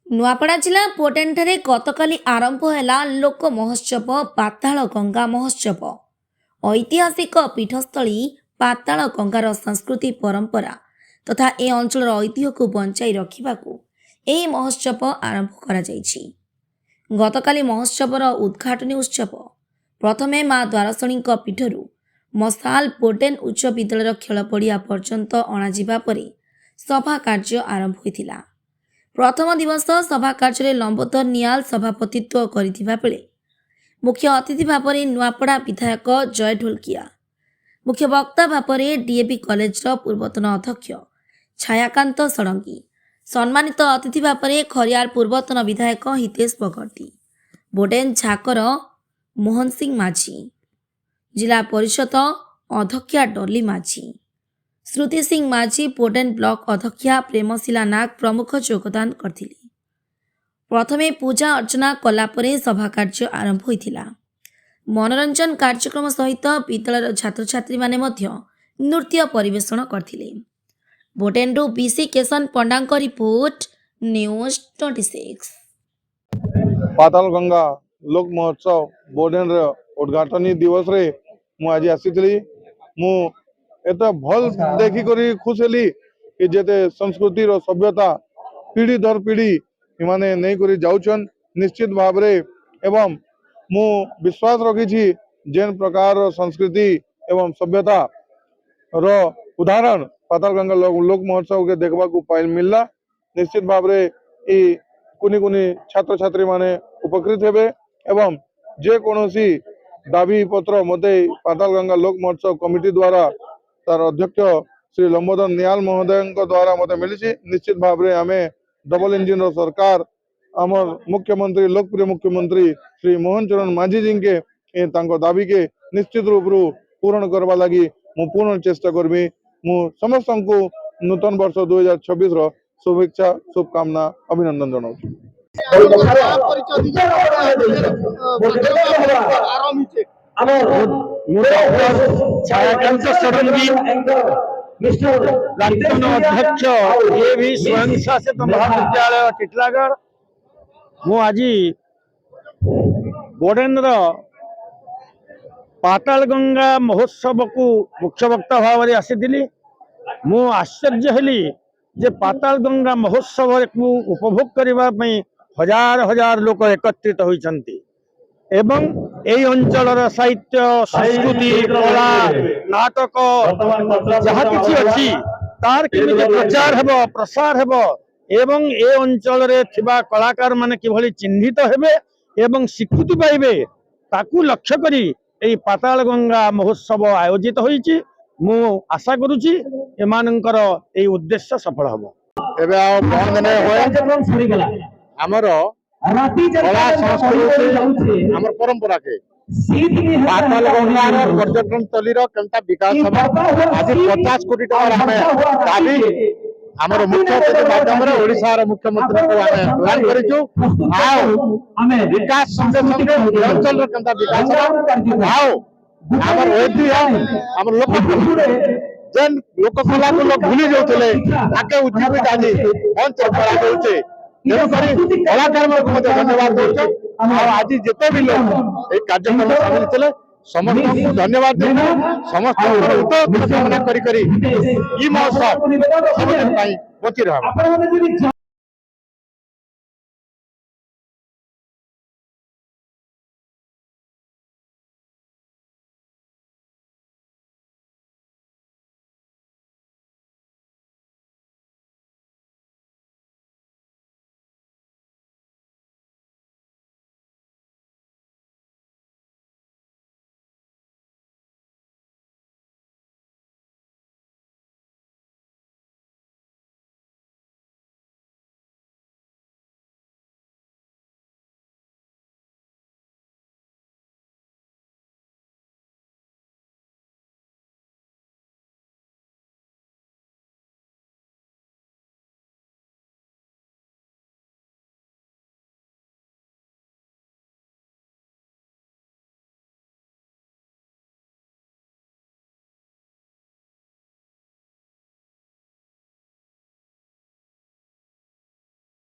नुआपड़ा जिला पोटेनठारे गतकाली आरंभ है लोक महोत्सव पाताल गंगा महोत्सव। ऐतिहासिक पीठस्थली पाताल गंगार संस्कृति परंपरा तथा ए अंचल ऐतिह्य को बंचाई रखा यह महोत्सव आरंभ करा जायछि। गतकाली महोत्सवर उद्घाटनी उत्सव प्रथमे माँ द्वारसणी पीठरू मसाल पोटेन उच्च विद्यालय खेल पड़िया पर्यंत अणाजिबा परे सभा कार्य आरंभ होइथिला। प्रथम दिवस सभा कार्य लंबोदर नियाल सभापतित्व करथिबा बेले मुख्य अतिथि भाव में नुआपड़ा विधायक जय ढोलकिया, मुख्य वक्ता भाव में डीएवी कॉलेज पूर्वतन अध्यक्ष छायाकांत षडंगी, सम्मानित अतिथि भाव में खरियार पूर्वतन विधायक हितेश बगर्ती, बोडेन झाकर मोहन सिंह माझी, जिला परिषद अध्यक्षा डॉली माझी, श्रुति सिंह माझी, पोटेन ब्लॉक अध्यक्षा प्रेमशिला नाग प्रमुख योगदान करथिले। प्रथमे पूजा अर्चना कलापरे सभा कार्य आरंभ होइथिला। मनोरंजन कार्यक्रम सहित विद्यालय छात्र छात्री माने मध्य नृत्य परिवेषण करथिले। बोटेनरू बीसी केशन पंडांक रिपोर्ट न्यूज 26। पाताल गंगा लोक महोत्सव बोडेन रे उद्घाटनी दिवस रे मु आज आसीଥିଲି। मु एत भल देखी करी खुश हेली कि जेते संस्कृति रो सभ्यता पीढ़ी दर पीढ़ी इमाने नहीं करी जाउछन निश्चित भाव रे। एवं मु विश्वास रखी छी जेन प्रकार संस्कृति एवं सभ्यता रो उदाहरण पाताल गंगा लोक महोत्सव के देखबा को पाइल मिलला। निश्चित भाव रे ई कुनी कुनी छात्र छात्री माने उपकृत हेबे एवं जे कोनोसी दाबी पत्र मते पाताल गंगा लोक महोत्सव कमिटी द्वारा तार अध्यक्ष श्री लंबोदर नियाल महोदय द्वारा मते मिली। निश्चित भाव रे आमे डबल इंजिन रो सरकार आमर मुख्यमंत्री लोकप्रिय मुख्यमंत्री श्री मोहन चरण माझी जी के तांको दाबी के निश्चित रूप रू पूर्ण करबा लगी मु पूर्ण चेष्टा करबी। मु समस्त को नूतन वर्ष 2026 रो शुभेच्छा शुभकामना अभिनंदन जनाऊँ। छायाकांत षडंगी प्राक्तन अध्यक्ष डीएवी स्वयं शासित महाविद्यालय टिटलागढ़। मु आज बोडेन पाताल गंगा महोत्सव को मुख्य वक्ता भाव में आसी। मु आश्चर्य हेली जे पाताल गंगा महोत्सव को उपभोग करने हजार हजार लोक एकत्रित होइछन्ति एवं एई अंचलर साहित्य संस्कृति कला नाटक जहाँ किछि अछि तार केमिति प्रचार हेबो प्रसार हेबो एवं ए अंचल रे थिबा कलाकार माने किभली चिन्हित हेबे एवं स्वीकृति पाइबे ताकू लक्ष्य करी एई पाताल गंगा महोत्सव आयोजित होइछि। मु आशा करूछि एमानंकर एई उद्देश्य सफल हबो। एबे आ बंद नै होय हमर कला संस्कृति हमर परंपरा के पाताल गंगार पर्यटन स्थलीर केनता विकास हबो। आज 50 कोटी टका हमें दाबी हमर मुख्य अतिथि माध्यम रे ओडिसा रो मुख्यमंत्री को हमें प्लान करिछु। आओ विकास संगे संगे अंचल रो केनता विकास हबो। आओ हमर ऐतिह्य हमर जेन लोक कला को लोग भूली जाउतले ताके उज्जीवित आज मंच करा होउचे। कलाकार धन्यवाद दूचे। आज जिते भी लोग एक कार्यक्रम शामिल थे समस्त को धन्यवाद दे समस्त हित कामना करी ई महोत्सव बची रहा।